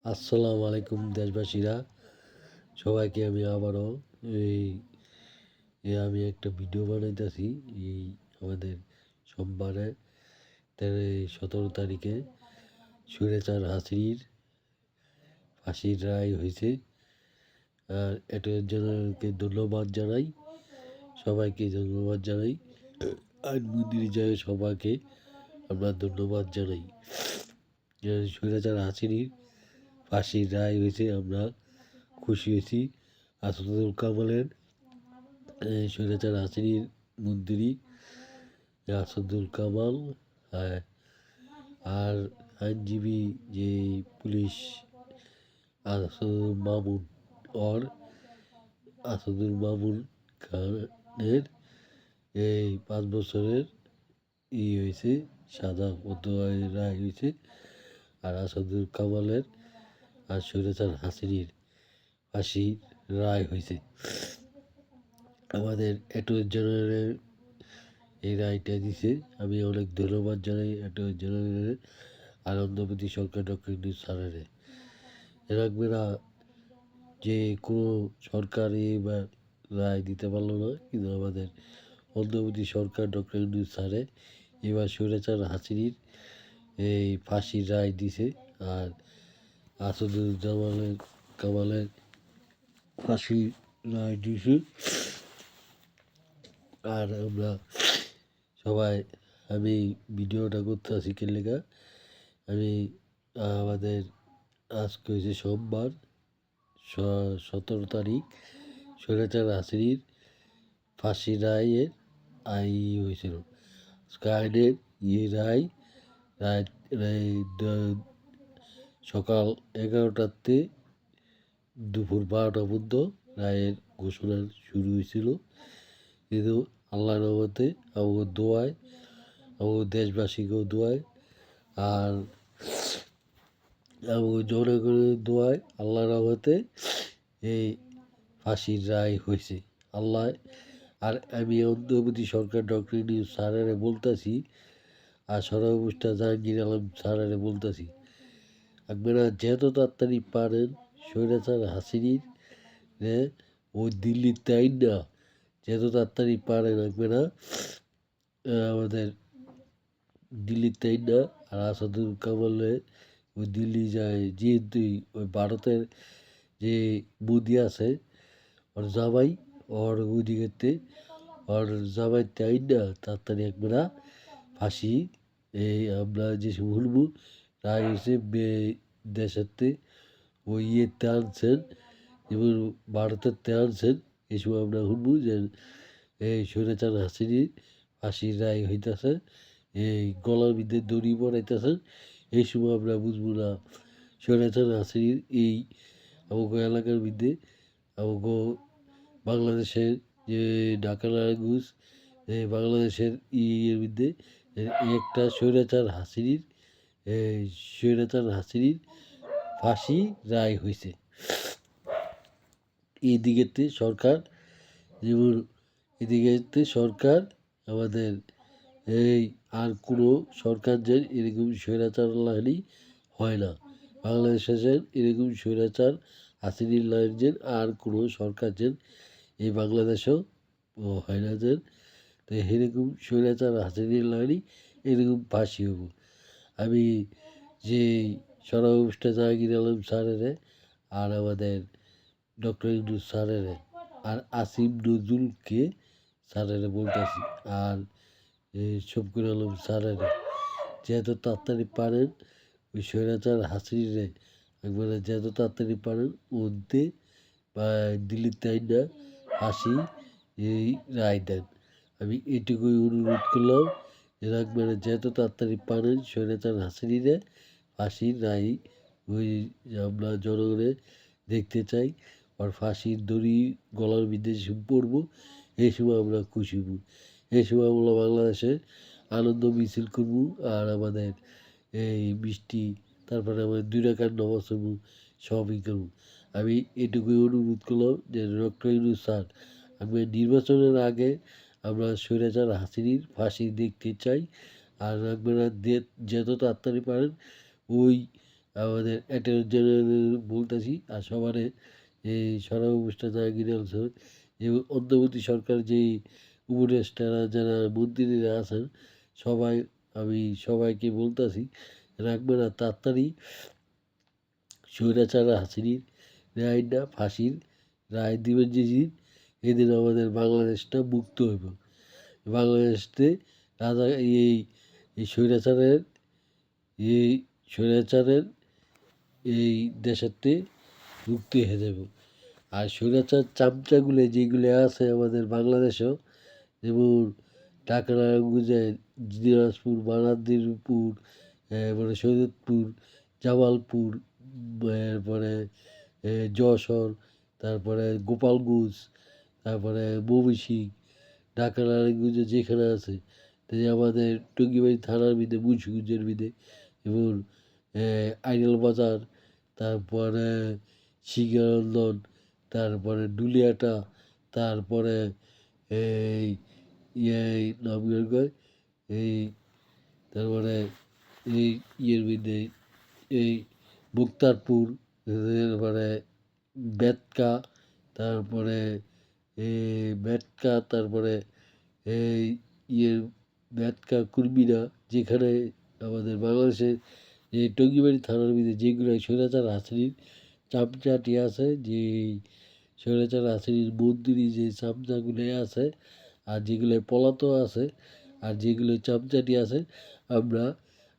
আসসালামু আলাইকুম দেশবাসীরা, সবাইকে আমি আবারও এই আমি একটা ভিডিও বানাইতেছি। এই আমাদের সোমবারে 17 তারিখে স্বৈরাচার হাসির ফাঁসির রায় হয়েছে। আর অ্যাটর্নি জেনারেলকে ধন্যবাদ জানাই, সবাইকে ধন্যবাদ জানাই, আইনমন্ত্রী যায় সবাইকে আমরা ধন্যবাদ জানাই। স্বৈরাচার হাসির ফাঁসির রায় হয়েছে, আমরা খুশি হয়েছি। আসাদুল কামালের স্বৈরাচার হাসিনীর মন্ত্রী আসাদুল কামাল আর আইনজীবী যে পুলিশ আসাদুল মামুন আসাদুল মামুন খানের এই 5 বছরের হয়েছে, সাদা রায় হয়েছে। আর আসাদুল কামালের আর স্বৈরাচার হাসিনীর ফাঁসির রায় হয়েছে। আমাদের অ্যাটর্নি জেনারেলের এই রায়টা দিছে, আমি অনেক ধন্যবাদ জানাই অ্যাটর্নি জেনারেলের আনন্দপতি সরকার ডক্টর ইউনূস স্যারের। এরা যে কোনো সরকার এইবার রায় দিতে পারলো না, কিন্তু আমাদের অন্তর্বর্তী সরকার ডক্টর ইউনূস স্যারে এবার স্বৈরাচার হাসিনীর এই ফাঁসির রায় দিছে। আর আসাদুল কামালের ফাঁসির রায় দিছে। আর আমরা সবাই, আমি ভিডিওটা করতে আসি লেখা আমি আমাদের আজকে হয়েছে সোমবার 17 তারিখ, স্বৈরাচার হাসিনীর ফাঁসি রায়ের হয়েছিল। আইনের রায় রায় সকাল 11টাতে দুপুর 12টা পর্যন্ত রায়ের ঘোষণা শুরু হয়েছিল। কিন্তু আল্লাহর রহমতে আমাদের দোয়ায়, আমাদের দেশবাসীকেও দোয়ায়, আর আমাদের জনগণের দোয়ায় আল্লাহর রহমতে এই ফাঁসির রায় হয়েছে। আল্লাহ আর আমি অন্তর্বর্তী সরকার ডক্টর ইউনূস স্যারেরে বলতেছি, আর সর্বপৃষ্ঠা জাহাঙ্গীর আলম স্যারেরে বলতেছি, আপনারা যেত তাড়াতাড়ি পারেন স্বৈরাচার হাসিনীর ওই দিল্লির তাই না, যেত তাড়াতাড়ি পারেন আপনারা আমাদের দিল্লির তাই না। আর আসাদুল কামালে ওই দিল্লি যায়, যেহেতু ওই ভারতের যে মোদি আছে ওর জামাই, ওর ওইদিকে ওর জামাই তাই না তাড়াতাড়ি একবারা ফাঁসি এই আমরা যে শুনবো রায় হয়েছে দেশেতে ওই ইয়েতে আনছেন এবং ভারতের তে আনছেন। এই সময় আমরা শুনবো যে এই স্বৈরাচার হাসিনীর ফাঁসির রায় হইতেছে, এই গলার মধ্যে দড়ি পড়াইতেছেন। এই সময় আমরা বুঝবো না স্বৈরাচার হাসিনীর এই আমাকে এলাকার মধ্যে আমাকে বাংলাদেশের যে ডাকালাগুস বাংলাদেশের ইয়ের মধ্যে একটা স্বৈরাচার হাসিনীর ফাঁসি রায় হয়েছে। এদিকেতে সরকার যেমন এদিকেতে সরকার আমাদের এই আর কোনো সরকার যেন এরকম স্বৈরাচার লাইনই হয় না। বাংলাদেশে এরকম স্বৈরাচার হাসিনীর লাইন যেন আর কোনো সরকার যেন এই বাংলাদেশেও হয় না যেন। তো এরকম স্বৈরাচার হাসিনীর লাইনই এরকম ফাঁসি হবো। আমি যে সর্বপৃষ্ঠা জাহাঙ্গীর আলম স্যারের আর আমাদের ডক্টর ইউনূস স্যারের আর আসিফ নজরুলকে স্যারের বলতেছি, আর শফিকুল আলম স্যারের যত তাড়াতাড়ি পারেন ওই স্বৈরাচার হাসিনীরে একবারে যত তাড়াতাড়ি পারেন মধ্যে বা দিল্লিতে আইনা ফাঁসি এই রায় দেন। আমি এটুকুই অনুরোধ করলাম যে একবারে যত তাড়াতাড়ি পারেন স্বৈরাচার হাসিনীরে ফাঁসির রায় ওই আমরা জনগণে দেখতে চাই। আর ফাঁসির দড়ি গলার বিদেশে পড়বো, এই সময় আমরা খুশি হব। এই সময় আমরা বাংলাদেশে আনন্দ মিছিল করব। আর আমাদের এই বৃষ্টি, তারপরে আমাদের 2 রাকাত নামাজ পড়ব, সবই করব। আমি এটুকুই অনুরোধ করলাম যে ডক্টর ইউনূস স্যার, আমি নির্বাচনের আগে আমরা স্বৈরাচার হাসিনীর ফাঁসি দেখতে চাই। আর আপনারা যত তাড়াতাড়ি পারেন ওই আমাদের অ্যাটর্নি জেনারেল বলতেছি আর সবারে এই সরকার উপদেষ্টা জাহাঙ্গীর আলম সাহেব এবং অন্তর্বর্তী সরকার যেই উপদেষ্টারা যারা মন্ত্রীরা আছেন সবাই আমি সবাইকে বলতেছি রাখবে না তাড়াতাড়ি স্বৈরাচার হাসিনির রায় না ফাঁসির রায় দিবেন যেদিন এদিন আমাদের বাংলাদেশটা মুক্ত হইব। বাংলাদেশে রাজা এই এই স্বৈরাচারের এই স্বৈরাচারের এই দেশেতে মুক্তি হয়ে যাব। আর স্বৈরাচার চামচাগুলো যেগুলো আছে আমাদের বাংলাদেশেও যেমন টাকরাগুজে দিনাজপুর বানারদিরপুর এরপরে সৈয়দপুর জামালপুর এরপরে যশোর তারপরে গোপালগঞ্জ তারপরে ময়মনসিংহ টাকরাগুজে যেখানে আছে তাই আমাদের টঙ্গিবাড়ি থানার ভিতরে মুন্সিগঞ্জের ভিতরে এবং আইডেল বাজার তারপরে শিকারন্দন তারপরে ডুলিয়াটা তারপরে এই নাম কয় এই তারপরে এই ইয়ের মধ্যে এই মুক্তারপুর তারপরে বেতকা তারপরে বেতকা তারপরে এই ইয়ের বেতকা কুর্মিরা যেখানে আমাদের বাংলাদেশের এই টঙ্গিবাড়ি থানার ভিতরে যেগুলো স্বৈরাচার হাসিনির চামচাটি আছে যে স্বৈরাচার হাসিনির মন্দিরই যে চামচাগুলো আছে আর যেগুলো পলাতো আছে আর যেগুলো চামচাটি আছে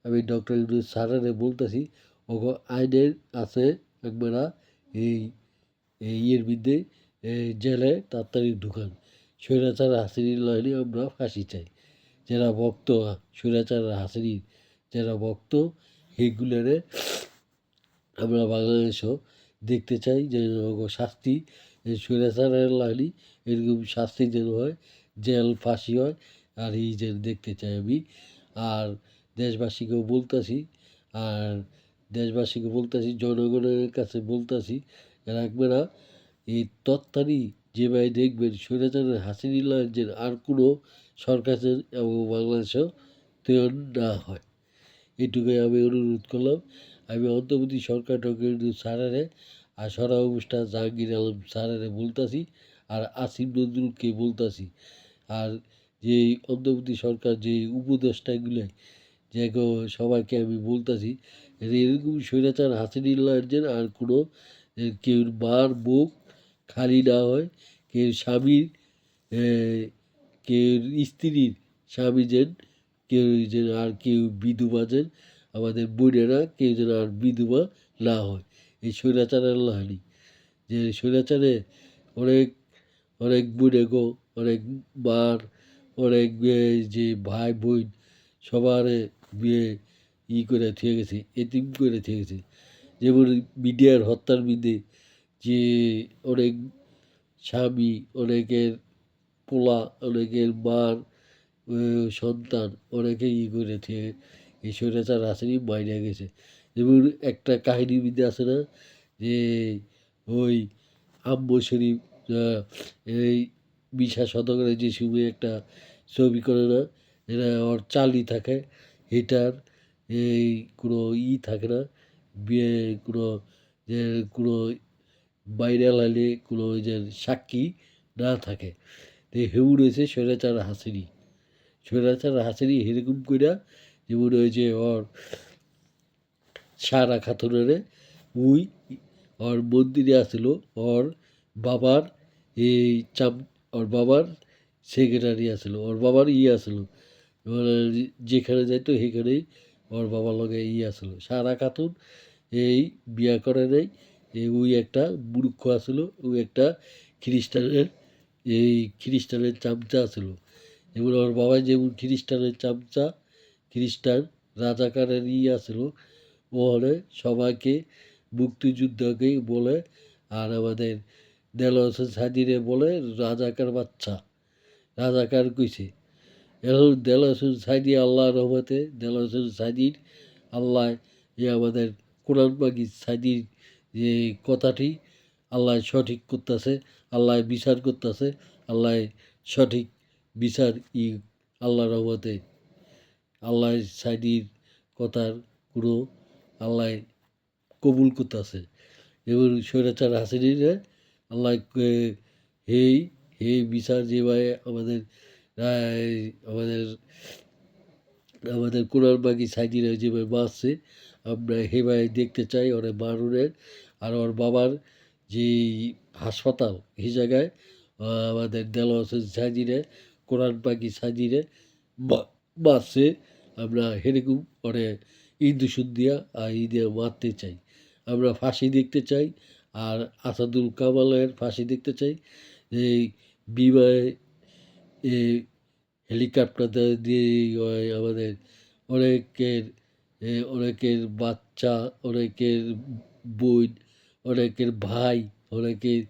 আমি ডক্টর ইউনূস স্যারেরে বলতেছি ওগো আইনের আছে একবারা এই ইয়ের বিরুদ্ধে জেলে তাড়াতাড়ি ঢুকান স্বৈরাচার হাসিনির লাইনে আমরা ফাঁসি চাই যারা ভক্ত স্বৈরাচার হাসিনির যারা ভক্ত সেইগুলারে আমরা বাংলাদেশও দেখতে চাই যে শাস্তি স্বৈরাচারের লাইনে এরকম শাস্তি যেন হয় জেল ফাঁসি হয় আর এই যে দেখতে চাই আমি আর দেশবাসীকেও বলতেছি আর দেশবাসীকে বলতেছি জনগণের কাছে বলতেছি রাখবে না এই তত্ত্বানি যেভাবে দেখবেন স্বৈরাচারের হাসিনুল্লাহ যে আর কোনো সরকারের এবং বাংলাদেশেও তৈরি না হয় এটুকুই আমি অনুরোধ করলাম আমি অন্তর্বর্তী সরকার ডক্টর স্যারেরে আর সরকার উপদেষ্টা জাহাঙ্গীর আলম স্যারেরে বলতেছি আর আসিফ নজরুলকে বলতেছি আর যে অন্তর্বর্তী সরকার যে উপদেষ্টাগুলো যে সবাইকে আমি বলতেছি এরকম স্বৈরাচার হাসিনুল্লাহর যেন আর কোনো কেউ মার বুক খালি না হয় কেউ স্বামীর কেউ স্ত্রীর স্বামী যেন আর কেউ বিধবা যেন আমাদের বোনেরা কেউ যেন আর বিধবা না হয় এই স্বৈরাচারের লাহানি যে স্বৈরাচারে অনেক অনেক বোনে গো অনেক মার অনেক যে ভাই বোন সবার বিয়ে করে থেকে গেছে এতিম করে থেকে গেছে যেমন মিডিয়ার হত্যার বিরুদ্ধে যে অনেক স্বামী অনেকের পোলা অনেকের মার সন্তান অনেকে করে থেকে এই স্বৈরাচার হাসিনি মাইনে গেছে যেমন একটা কাহিনীর মধ্যে আছে না যে ওই আম্বু শরীফ এই ২০ শতকের যে সময় একটা ছবি করে না এরা ওর চালই থাকে এটার এই কোনো থাকে না বিয়ে কোনো যে কোনো ভাইরাল হলে কোনো ওই যে সাক্ষী না থাকে তো হেউ রয়েছে স্বৈরাচার হাসিনি স্বৈরাচার হাসিনি এরকম কইরা যেমন ওই যে ওর সারা খাতুনের ওই ওর মন্দিরে আসিল ওর বাবার এই ওর বাবার সেক্রেটারি আসিল ওর বাবার আসিল যেখানে যাইতো সেখানেই ওর বাবার লগে আসিল সারা খাতুন এই বিয়া করে নাই ওই একটা মূর্খ আসিল ওই একটা খ্রিস্টানের চামচা আসিল যেমন ওর বাবা যেমন খ্রিস্টানের চামচা খ্রিস্টান রাজাকারের আসিল ওখানে সবাইকে মুক্তিযুদ্ধকে বলে আর আমাদের দেলোয়ার হোসেন সাইদিরে বলে রাজাকার বাচ্চা রাজাকার কইছে এখন দেলোয়ার হোসেন সাইদি আল্লাহর রহমতে দেলোয়ার হোসেন সাইদির আল্লাহ আমাদের কোরআন পাকি সাইদির যে কথাটি আল্লাহ সঠিক করতেছে আল্লাহ বিচার করতেছে আল্লাহ সঠিক বিচার আল্লাহর রহমতে আল্লাহ সাইদির কথার কোনো আল্লাহ কবুল করতেছে। এবং স্বৈরাচার হাসিনারে আল্লাহ এই এই বিচার যেভাবে আমাদের আমাদের আমাদের কোরআনবাগী সাইদিরা যেভাবে বাঁচছে আমরা সেভাবে দেখতে চাই ওরা মারুনের। আর ওর বাবার যে হাসপাতাল সেই জায়গায় আমাদের দেলোয়ার হোসেন সাইদিরে কোরআনবাগী সাইদিরে বাঁচছে আমরা সেরকম ওরে ইন্দুসুন দিয়া আর দিয়ে মারতে চাই। আমরা ফাঁসি দেখতে চাই। আর আসাদুল কামালের ফাঁসি দেখতে চাই। এই বিমায় হেলিকপ্টার দিয়ে আমাদের অনেকের অনেকের বাচ্চা, অনেকের বোন, অনেকের ভাই, অনেকের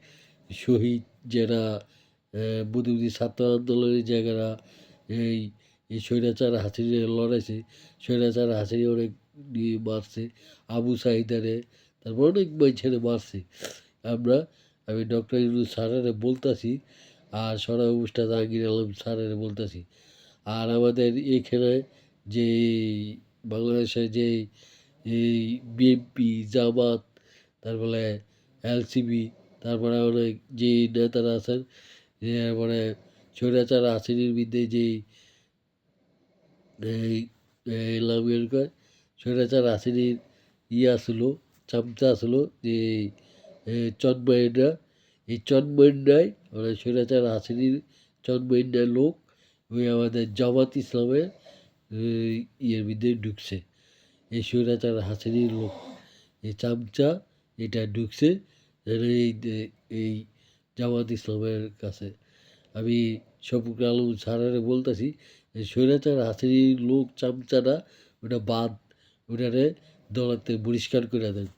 শহীদ যারা বুদ্ধিজীবী ছাত্র আন্দোলনের জায়গারা এই এই স্বৈরাচার হাসিনা লড়াইছে, স্বৈরাচার হাসিনা অনেক নিয়ে মারছে, আবু সাইদারে, তারপর অনেক ছেড়ে মারছে। আমি ডক্টর ইউনূস স্যারেরে বলতাছি আর সরাই মুস্তাক জাহাঙ্গীর আলম স্যারেরে বলতাছি। আর আমাদের এখানে যে বাংলাদেশে যে এই বিএনপি, জামাত, তারপরে এলসিবি, তারপরে অনেক যে নেতারা আছেন, এরপরে স্বৈরাচার হাসিনার বিরুদ্ধে যে স্বৈরাচার হাসিনার আসলো, চামচা আসলো যে চন্ময়রা, এই চন্ময়রাই মানে স্বৈরাচার হাসিনার চন্ময়রা লোক ওই আমাদের জামাত ইসলামের ইয়ের ভিতরে ঢুকছে। এই স্বৈরাচার হাসিনার লোক, এই চামচা এটা ঢুকছে এই এই জামাত ইসলামের কাছে। আমি শফিকুল আলম স্যারের বলতেছি স্বৈরাচার হাসিনার লোক চামচারা ওটা বাদ, ওটারে দলাতে বহিষ্কার করে দেন।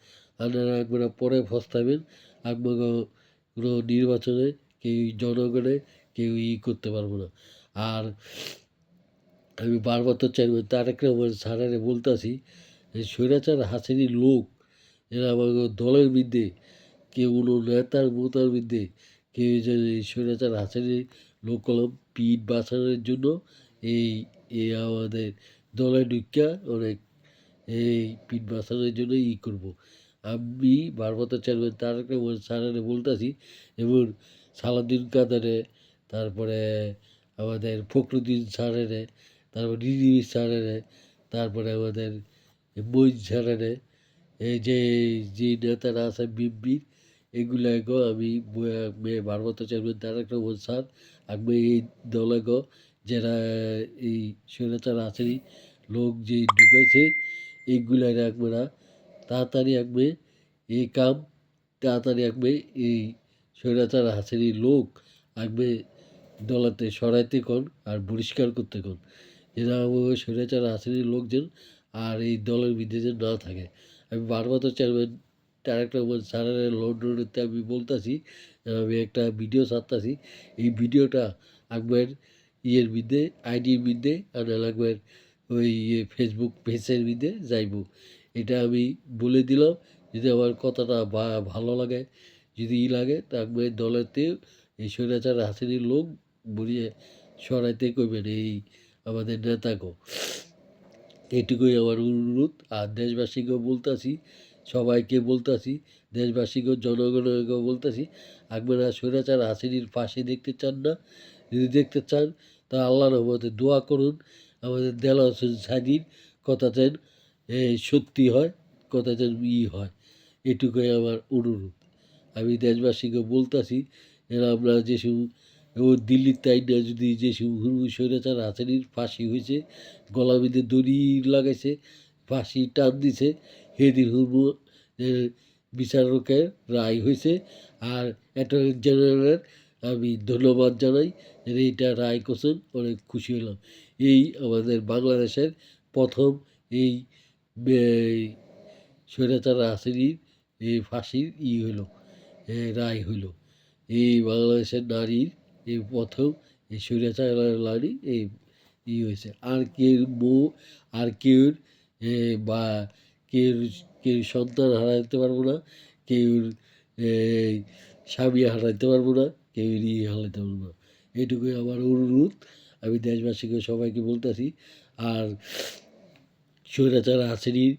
আপনারা একবার পরে পস্তাবেন। আপনার কোনো নির্বাচনে কেউ জনগণে কেউ করতে পারবো না। আর আমি বারবার তো চেয়ারম্যান তারেক রহমান স্যারেরে বলতেছি স্বৈরাচার হাসিনার লোক এরা আমার দলের বিরুদ্ধে কেউ কোনো নেতার মোতার বিরুদ্ধে কেউ যে স্বৈরাচার হাসিনার লোক কলম পিঠ বাঁচানোর জন্য এই এই আমাদের দলে ঢুকিয়া অনেক এই পিঠ বাঁচানোর জন্য করবো। আমি ভারপ্রাপ্ত চেয়ারম্যান তারেক রহমান স্যারেরে বলতেছি এবং সালাউদ্দিন কাদেরে, তারপরে আমাদের ফখরুদ্দিন স্যারেরে, তারপর রিজভী স্যারেরে, তারপরে আমাদের মঈন স্যারেরে, এই যে যে নেতারা আছে বিএনপির এগুলাকে আমি ভারপ্রাপ্ত চেয়ারম্যান তারেক রহমান স্যার আমি এই দলেকে যারা এই স্বৈরাচার হাসিনার লোক যে ঢুকাইছে এইগুলাই একবার তাড়াতাড়ি একবে এই কাম তাড়াতাড়ি একবে এই স্বৈরাচার হাসিনার লোক একবে দলাতে সরাইতে কোন আর বহিষ্কার করতে কোন এরা স্বৈরাচার হাসিনার লোকজন আর এই দলের বিরুদ্ধে না থাকে। আমি বারবার তো চেয়ারম্যান তারেক রহমান স্যারের লন্ডনেতে আমি বলতেছি, আমি একটা ভিডিও ছাড়তেছি, এই ভিডিওটা একবার ইয়ের বিরুদ্ধে আইডির বিরুদ্ধে আর একবার ওই ফেসবুক পেজের বিরুদ্ধে যাইব। এটা আমি বলে দিলাম। যদি আমার কথাটা ভালো লাগে, যদি লাগে তা একবার দলেতে এই স্বৈরাচার হাসিনার লোক বলিয়ে সরাইতে কইবেন এই আমাদের নেতাকে। এটুকুই আমার অনুরোধ। আর দেশবাসীকেও বলতেছি, সবাইকে বলতেছি, দেশবাসীকেও জনগণকেও বলতেছি আপনারা স্বৈরাচার হাসিনার ফাঁসি দেখতে চান না, যদি দেখতে চান তা আল্লাহর রহমতে দোয়া করুন আমাদের দেলোয়ার হোসেন সাঈদীর কথা যেন সত্যি হয়, কথা যেন হয়, এটুকুই আমার অনুরোধ। আমি দেশবাসীকে বলতেছি এরা আমরা যেসব ও দিল্লির তাইনা যদি যেসব স্বৈরাচার হাসিনার ফাঁসি হয়েছে, গলা বেঁধে দড়ি লাগাইছে, ফাঁসি টান দিছে, সেদিন বিচারকের রায় হয়েছে। আর অ্যাটর্নি জেনারেলের আমি ধন্যবাদ জানাই যে এইটা রায় করছেন, অনেক খুশি হলাম। এই আমাদের বাংলাদেশের প্রথম এই স্বৈরাচার হাসিনার এই ফাঁসির হইল রায় হইল। এই বাংলাদেশের নারীর এই প্রথম এই স্বৈরাচার নারী এই হয়েছে। আর কেউ বউ আর কেউ বা কেউ কেউ সন্তান হারাইতে পারবো না, কেউ স্বামী হারাইতে পারবো না, কেউ হারাইতে পারবো না, এইটুকুই আমার অনুরোধ। আমি দেশবাসীকে সবাইকে বলতেছি। আর স্বৈরাচার হাসিনার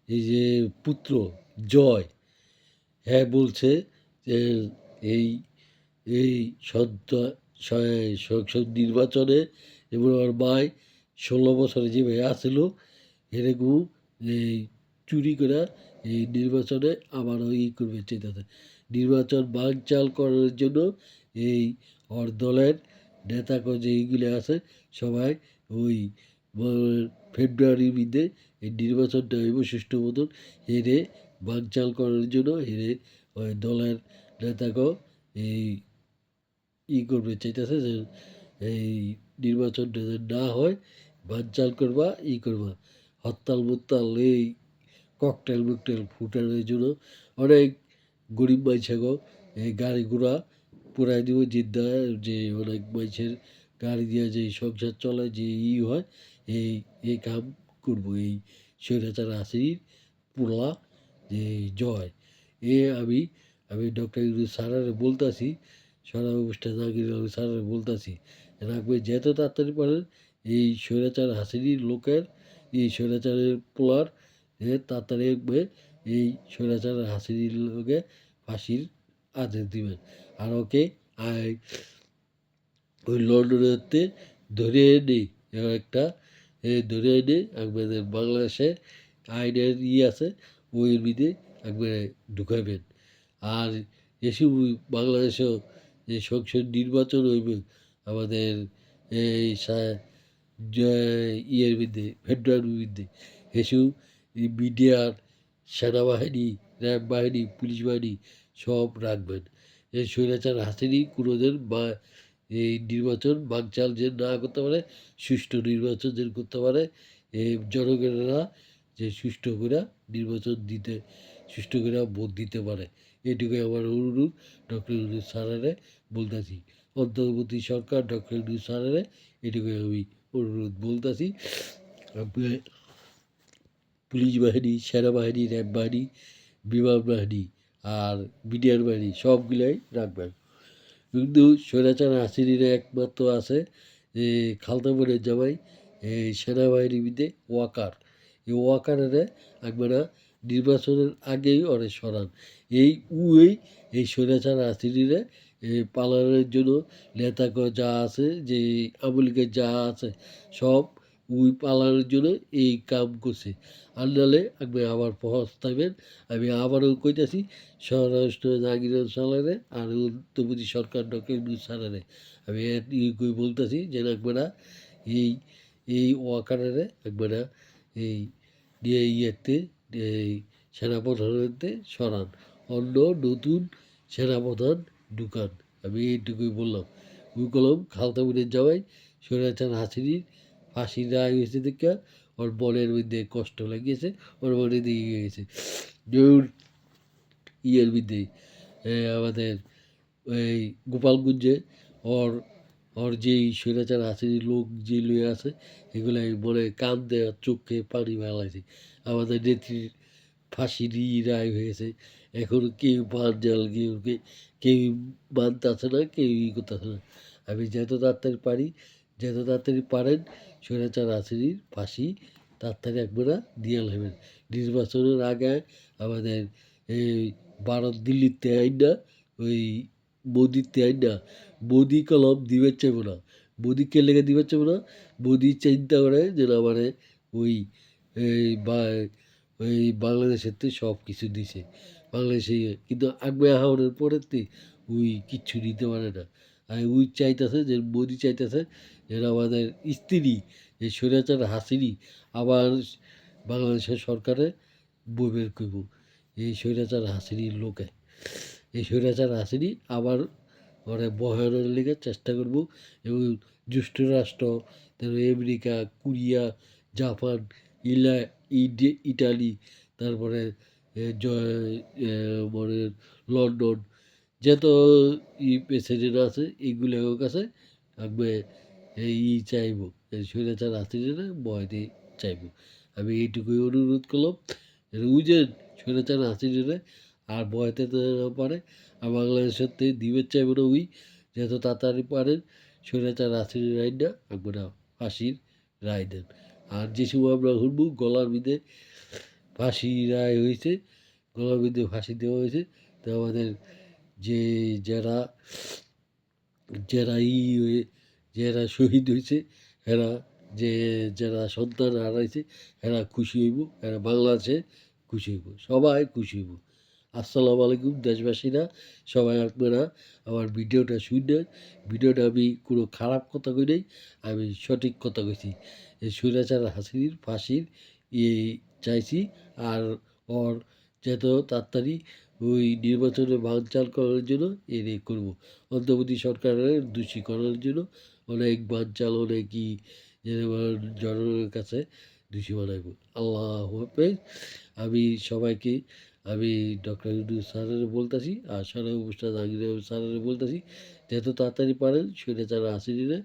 এই যে পুত্র জয়। হ্যাঁ বলছে যে এই এই সংসদ নির্বাচনে এবং আমার মায় 16 বছরে যে মেয়ে আসছিল এরকম এই চুরি করে এই নির্বাচনে আবারও করবে চেতাতে নির্বাচন বানচাল করার জন্য এই ওর দলের নেতাকে যে এইগুলো আছে সবাই ওই ফেব্রুয়ারির মধ্যে এই নির্বাচনটা হইব সুষ্ঠু মতন এরে বানচাল করার জন্য এরে ওই দলের নেতাকে এই করবে চাইতেছে যে এই নির্বাচনটা যেন না হয় বানচাল করবা করবা হরতাল মুরতাল এই ককটেল মুকটেল ফুটানোর জন্য অনেক গরিব মানুষের এই গাড়ি ঘোড়া পুরাই দিব যে অনেক মানুষের গাড়ি দিয়ে যে সংসার চলে যে হয় এই কাম করবো এই স্বৈরাচার হাসির পোলা যে জয় আমি ডক্টর ইউনূস স্যারের বলতাছি সারা অবস্থা জাহাঙ্গীর স্যারের বলতাছি রাখবে যত তাড়াতাড়ি পারেন এই স্বৈরাচার হাসির লোকের এই স্বৈরাচারের পোলার তাড়াতাড়ি এই স্বৈরাচার হাসির লোকে ফাঁসির আদেশ দিবেন আর ওকে ওই লন্ডনেতে ধরে এনে একটা ধরে এনে একবারে বাংলাদেশে আইনের আছে ওই বিধে একবারে ঢুকাবেন আর এসব বাংলাদেশেও যে সংসদ নির্বাচন হইবে আমাদের এই ইয়ের মধ্যে ফেব্রুয়ারির মধ্যে এসব মিডিয়ার সেনাবাহিনী র্যাব বাহিনী পুলিশ বাহিনী সব রাখবেন এই স্বৈরাচার হাসিনি কোনোদিন বা এই নির্বাচন বানচাল যে না করতে পারে সুষ্ঠু নির্বাচন যে করতে পারে এই জনগণেরা যে সুষ্ঠু করে নির্বাচন দিতে সুষ্ঠু করে ভোট দিতে পারে এটুকুই আমার অনুরোধ ডক্টর ইউনূস স্যারেরে বলতেছি অন্তর্বর্তী সরকার ডক্টর ইউনূস স্যারেরে এটুকুই আমি অনুরোধ বলতেছি পুলিশ বাহিনী সেনাবাহিনী র্যাব বাহিনী বিমান বাহিনী আর বিডিআর বাহিনী সবগুলাই রাখবেন কিন্তু স্বৈরাচার হাসিনির একমাত্র আছে যে খালতা বোনের জামাই এই সেনাবাহিনীর মধ্যে ওয়াকার এই ওয়াকারের একবারে নির্বাচনের আগেই ওরে সরান এই স্বৈরাচার হাসিনিরে পালনের জন্য নেতাক যা আছে যে আওয়ামী যা আছে সব পালনের জন্য এই কাম করছে আর নাহলে একবার আবার পস্তাবেন আমি আবারও কইতাছি স্বরাষ্ট্র জাহাঙ্গীর সালারে আর অন্তর্বর্তী সরকার ডক্টর ইউনূস স্যারেরে আমি বলতেছি যে একবারে এই ওয়াকারেরে একবারে এই ইয়েতে এই সেনাপ্রধানেতে সরান অন্য নতুন সেনাপ্রধান ঢুকান আমি এইটুকুই বললাম কলম খালতা বোনের যাওয়াই স্বৈরাচার হাসিনির ফাঁসির রায় হয়েছে দেখে ওর বনের মধ্যে কষ্ট লাগিয়েছে ওর বনে দিয়ে গেছে ইয়ের মধ্যে আমাদের এই গোপালগঞ্জে ওর ওর যেই স্বৈরাচার হাসিনির লোক যে লয়ে আছে এগুলাই বলে কান দেওয়া চোখে পানি ফেলাইছে আমাদের নেত্রীর ফাঁসিরই রায় হয়েছে এখন কেউ বাদ জাল কেউ মানতেছে না কেউ করতেছে না আমি যত তাড়াতাড়ি পারি যত তাড়াতাড়ি পারেন স্বৈরাচার হাসিনির ফাঁসি তাড়াতাড়ি একবারে দিয়ে নেবেন নির্বাচনের আগে আমাদের এই ভারত দিল্লিতে আইন না ওই মোদিতে আইন না মোদি কলম দিবে চাইব না মোদিকে লেগে দিবে চাইব না মোদি চিন্তা করে যে আমারে ওই ওই বাংলাদেশের তো সব কিছু দিছে বাংলাদেশে কিন্তু আগবে হাওড়ের পরেতে ওই কিচ্ছু দিতে পারে না আর ওই চাইতেছে যে মোদি চাইতেছে এরা আমাদের স্ত্রী এই স্বৈরাচার হাসিনি আবার বাংলাদেশের সরকারে বই বের করব এই স্বৈরাচার হাসিনির লোকে এই স্বৈরাচার হাসিনি আবার ওরা বহানোর লেগে চেষ্টা করব এবং যুক্তরাষ্ট্র তারপরে আমেরিকা কোরিয়া জাপান ইটালি তারপরে মানে লন্ডন যত প্রেসিডেন্ট আছে এইগুলোর কাছে থাকবে চাইব স্বৈরাচার হাসিনা বয়তে চাইব আমি এইটুকুই অনুরোধ করলাম বুঝেন স্বৈরাচার হাসিনা আর বয়তে তো পারে আর বাংলাদেশের থেকে দিবে চাইব না যত তাড়াতাড়ি পারেন স্বৈরাচার হাসিনার রায়টা একবার ফাঁসির রায় দেন আর যে সময় আমরা শুনবো গলার মধ্যে ফাঁসি রায় হয়েছে গলার মধ্যে ফাঁসি দেওয়া হয়েছে। তো আমাদের যে যারা যারা যারা শহীদ হয়েছে এরা, যে যারা সন্তান হারাইছে এরা খুশি হইব, এরা বাংলাদেশে খুশি হইব, সবাই খুশি হইব। আসসালামু আলাইকুম দেশবাসীরা, সবাই আপনারা আমার ভিডিওটা শুনবেন। ভিডিওটা আমি কোনো খারাপ কথা কই নাই, আমি সঠিক কথা কইছি। এই স্বৈরাচার হাসিনার ফাঁসির চাইছি। আর ওর যত তাড়াতাড়ি ওই নির্বাচনে বানচাল করার জন্য করব। অন্তর্বর্তী সরকারের দোষী করার জন্য অনেক বানচাল, অনেকই জনগণের কাছে দোষী বানাইব। আল্লাহ হাফেজ। আমি সবাইকে, আমি ডক্টর ইউনূস স্যারের বলতেছি আর সারা উপস্থিত জাহাঙ্গীর স্যারের বলতেছি, যত তাড়াতাড়ি পারেন স্বৈরাচার হাসিনারে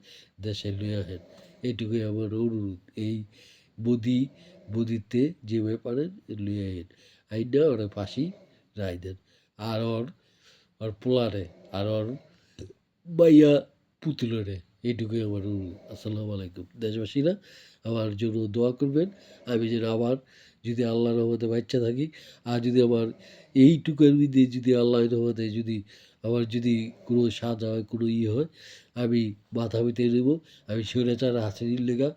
দেশে লইয়া আহেন। এইটুকুই আমার অনুরোধ। এই বদিতে যেভাবে পারেন লইয়া আহেন, আইনা ওরা ফাঁসি রায় দেন। আর ওর পোলারে আর ওর বাইয়া পুতুলরে, এইটুকুই আমার অনুরোধ। আসসালামু আলাইকুম দেশবাসীরা, আমার জন্য দোয়া করবেন। আমি যেন আবার যদি আল্লাহর রহমতে বাচ্চা থাকি, আর যদি আমার এইটুকুর মধ্যে যদি আল্লাহর রহমতে যদি আমার যদি কোনো সাজা হয়, কোনো হয়, আমি মাথা পেতে নেব। আমি স্বৈরাচার হাসিনার লেগা,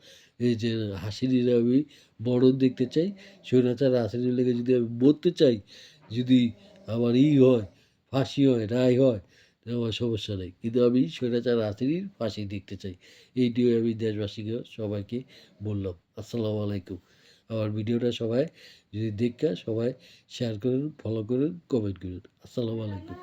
এই যে হাসিনার আমি বড় দেখতে চাই। স্বৈরাচার হাসিনার লেগে যদি আমি মরতে চাই, যদি আমার হয়, ফাঁসি হয়, রায় হয়, আমার সমস্যা নেই, কিন্তু আমি স্বৈরাচার হাসিনার ফাঁসি দেখতে চাই। এইটিও আমি দেশবাসীকে সবাইকে বললাম। আসসালামু আলাইকুম। আমার ভিডিওটা সবাই যদি সবাই শেয়ার করুন, ফলো করুন, কমেন্ট করুন। আসসালামু আলাইকুম।